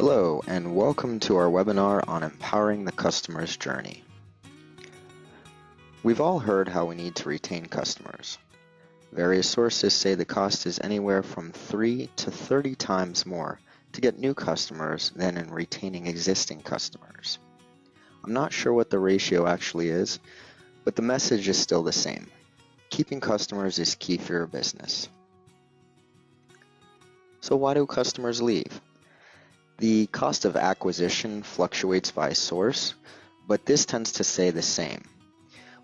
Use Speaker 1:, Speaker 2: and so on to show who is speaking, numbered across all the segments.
Speaker 1: Hello, and welcome to our webinar on empowering the customer's journey. We've all heard how we need to retain customers. Various sources say the cost is anywhere from 3 to 30 times more to get new customers than in retaining existing customers. I'm not sure what the ratio actually is, but the message is still the same. Keeping customers is key for your business. So why do customers leave? The cost of acquisition fluctuates by source, but this tends to stay the same.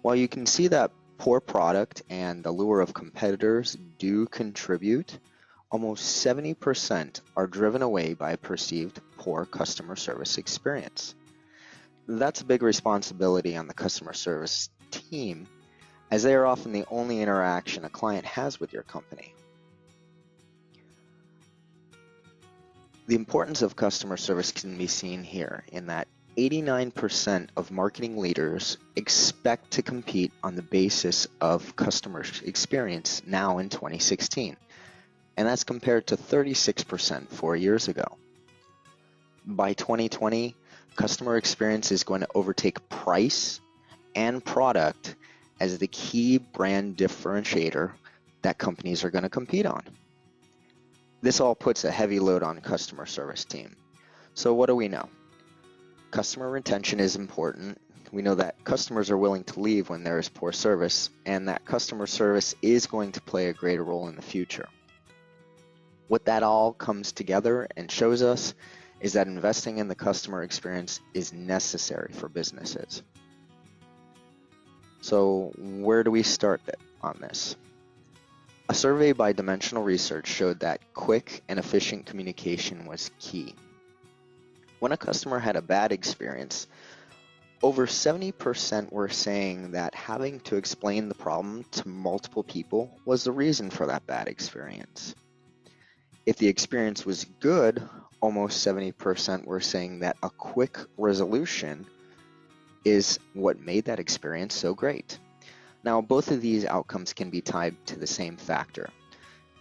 Speaker 1: While you can see that poor product and the lure of competitors do contribute, almost 70% are driven away by perceived poor customer service experience. That's a big responsibility on the customer service team, as they are often the only interaction a client has with your company. The importance of customer service can be seen here in that 89% of marketing leaders expect to compete on the basis of customer experience now in 2016, and that's compared to 36% 4 years ago. By 2020, customer experience is going to overtake price and product as the key brand differentiator that companies are going to compete on. This all puts a heavy load on customer service team. So what do we know? Customer retention is important. We know that customers are willing to leave when there is poor service, and that customer service is going to play a greater role in the future. What that all comes together and shows us is that investing in the customer experience is necessary for businesses. So where do we start on this? A survey by Dimensional Research showed that quick and efficient communication was key. When a customer had a bad experience, over 70% were saying that having to explain the problem to multiple people was the reason for that bad experience. If the experience was good, almost 70% were saying that a quick resolution is what made that experience so great. Now, both of these outcomes can be tied to the same factor: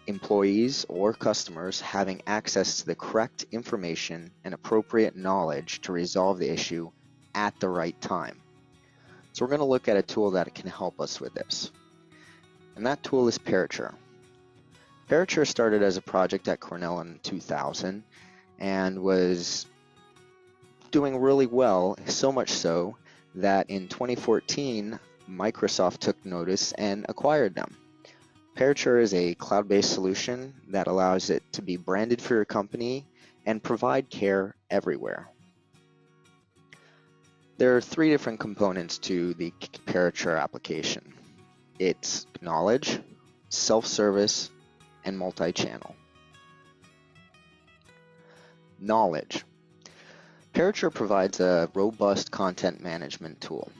Speaker 1: employees or customers having access to the correct information and appropriate knowledge to resolve the issue at the right time. So we're going to look at a tool that can help us with this. And that tool is Parature. Parature started as a project at Cornell in 2000 and was doing really well, so much so that in 2014, Microsoft took notice and acquired them. Parature is a cloud-based solution that allows it to be branded for your company and provide care everywhere. There are 3 different components to the Parature application. It's knowledge, self-service, and multi-channel. Knowledge. Parature provides a robust content management tool.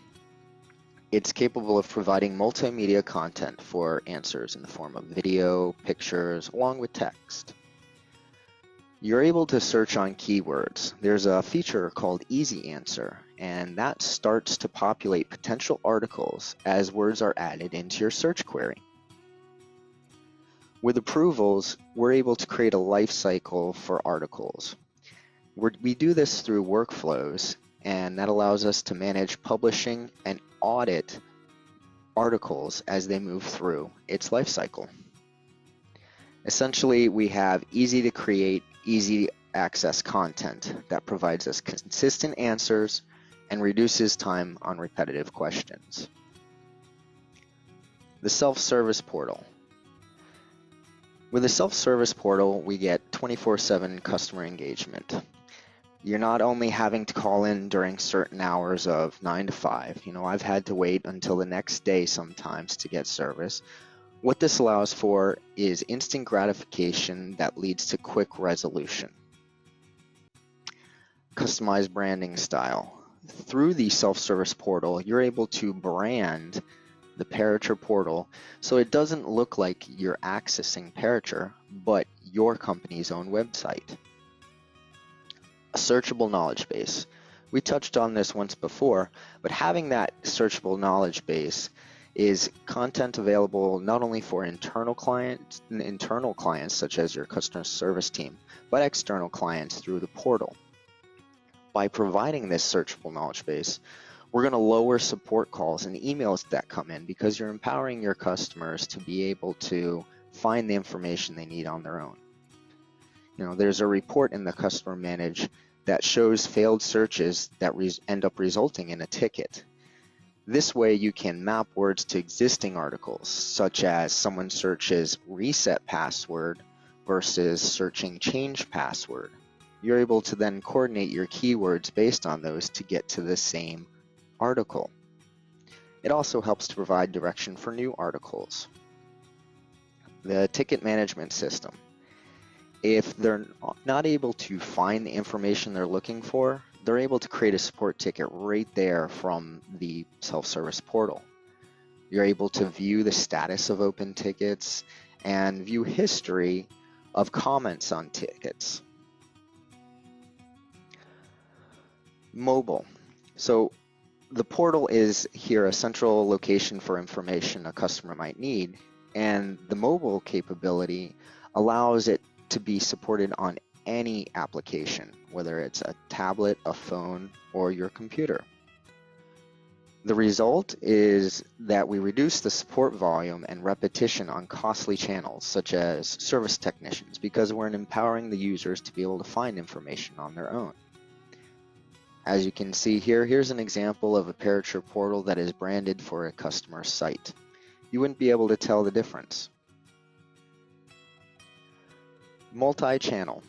Speaker 1: It's capable of providing multimedia content for answers in the form of video, pictures, along with text. You're able to search on keywords. There's a feature called Easy Answer, and that starts to populate potential articles as words are added into your search query. With approvals, we're able to create a life cycle for articles. We do this through workflows, and that allows us to manage publishing and audit articles as they move through its life cycle. Essentially, we have easy to create, easy access content that provides us consistent answers and reduces time on repetitive questions. The self-service portal. With the self-service portal, we get 24/7 customer engagement. You're not only having to call in during certain hours of 9 to 5. I've had to wait until the next day sometimes to get service. What this allows for is instant gratification that leads to quick resolution. Customized branding style. Through the self-service portal, you're able to brand the Parature portal so it doesn't look like you're accessing Parature, but your company's own website. A searchable knowledge base. We touched on this once before, but having that searchable knowledge base is content available not only for internal clients such as your customer service team, but external clients through the portal. By providing this searchable knowledge base, we're going to lower support calls and emails that come in because you're empowering your customers to be able to find the information they need on their own. There's a report in the Customer Manage that shows failed searches that end up resulting in a ticket. This way you can map words to existing articles, such as someone searches reset password versus searching change password. You're able to then coordinate your keywords based on those to get to the same article. It also helps to provide direction for new articles. The ticket management system. If they're not able to find the information they're looking for, they're able to create a support ticket right there from the self-service portal. You're able to view the status of open tickets and view history of comments on tickets. Mobile. So the portal is here a central location for information a customer might need, and the mobile capability allows it to be supported on any application, whether it's a tablet, a phone, or your computer. The result is that we reduce the support volume and repetition on costly channels, such as service technicians, because we're empowering the users to be able to find information on their own. As you can see here, here's an example of a Parature portal that is branded for a customer site. You wouldn't be able to tell the difference. Multi-channel.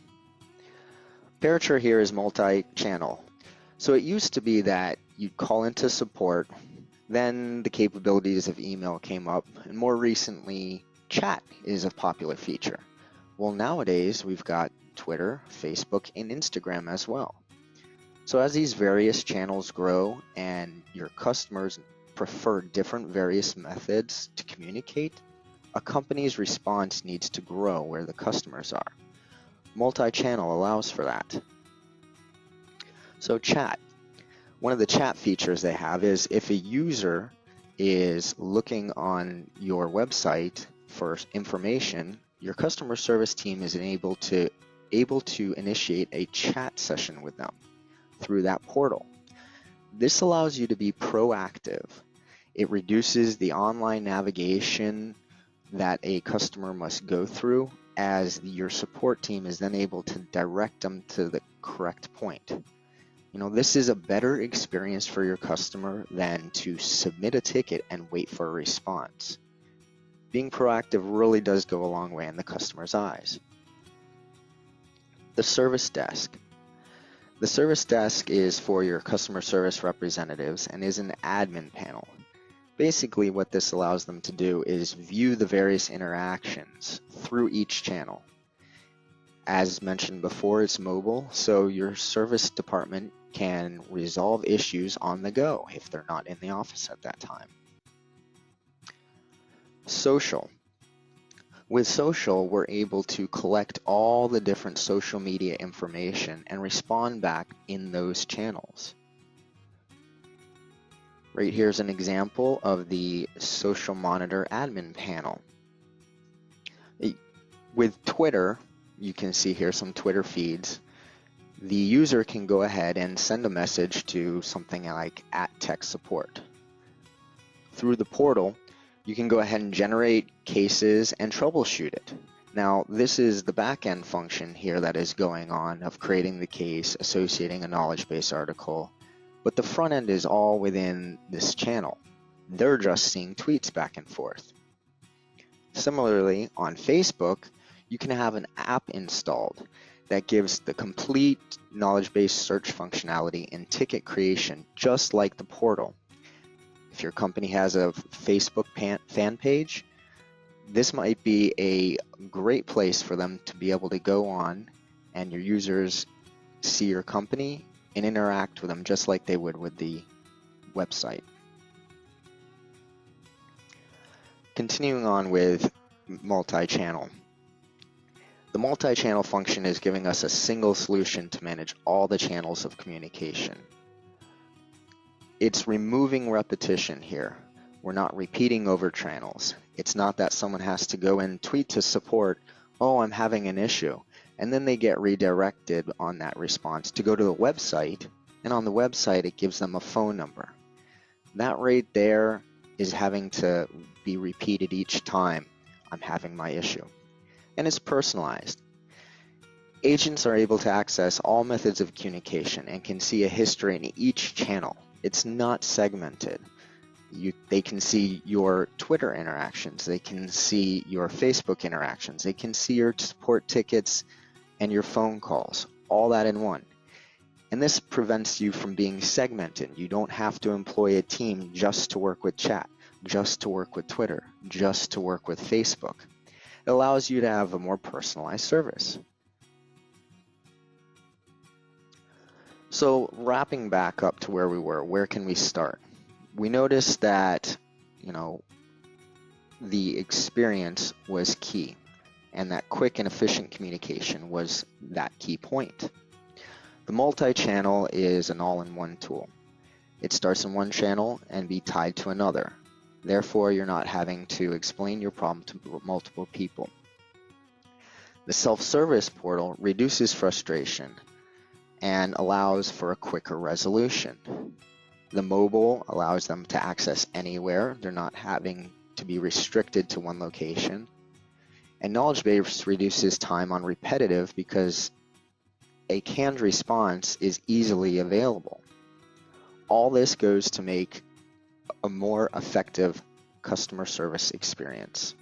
Speaker 1: Parature here is multi-channel. So it used to be that you'd call into support, then the capabilities of email came up, and more recently, chat is a popular feature. Well, nowadays we've got Twitter, Facebook, and Instagram as well. So as these various channels grow and your customers prefer different various methods to communicate, a company's response needs to grow where the customers are. Multi-channel allows for that. So chat. One of the chat features they have is if a user is looking on your website for information, your customer service team is able to initiate a chat session with them through that portal. This allows you to be proactive. It reduces the online navigation that a customer must go through, as your support team is then able to direct them to the correct point. This is a better experience for your customer than to submit a ticket and wait for a response. Being proactive really does go a long way in the customer's eyes. The service desk. The service desk is for your customer service representatives and is an admin panel. Basically, what this allows them to do is view the various interactions through each channel. As mentioned before, it's mobile, so your service department can resolve issues on the go if they're not in the office at that time. Social. With social, we're able to collect all the different social media information and respond back in those channels. Right here's an example of the Social Monitor admin panel. With Twitter, you can see here some Twitter feeds. The user can go ahead and send a message to something like @techsupport. Through the portal, you can go ahead and generate cases and troubleshoot it. Now, this is the back-end function here that is going on of creating the case, associating a knowledge base article, but the front end is all within this channel. They're just seeing tweets back and forth. Similarly, on Facebook, you can have an app installed that gives the complete knowledge base search functionality and ticket creation, just like the portal. If your company has a Facebook fan page, this might be a great place for them to be able to go on and your users see your company and interact with them just like they would with the website. Continuing on with multi-channel. The multi-channel function is giving us a single solution to manage all the channels of communication. It's removing repetition here. We're not repeating over channels. It's not that someone has to go and tweet to support, "Oh, I'm having an issue." and then they get redirected on that response to go to the website, and on the website it gives them a phone number. That right there is having to be repeated each time I'm having my issue, and it's personalized. Agents are able to access all methods of communication and can see a history in each channel. It's not segmented. They can see your Twitter interactions, they can see your Facebook interactions, they can see your support tickets and your phone calls, all that in one. And this prevents you from being segmented. You don't have to employ a team just to work with chat, just to work with Twitter, just to work with Facebook. It allows you to have a more personalized service. So wrapping back up to where we were, where can we start? We noticed that, the experience was key, and that quick and efficient communication was that key point. The multi-channel is an all-in-one tool. It starts in one channel and be tied to another. Therefore, you're not having to explain your problem to multiple people. The self-service portal reduces frustration and allows for a quicker resolution. The mobile allows them to access anywhere. They're not having to be restricted to one location. And knowledge base reduces time on repetitive because a canned response is easily available. All this goes to make a more effective customer service experience.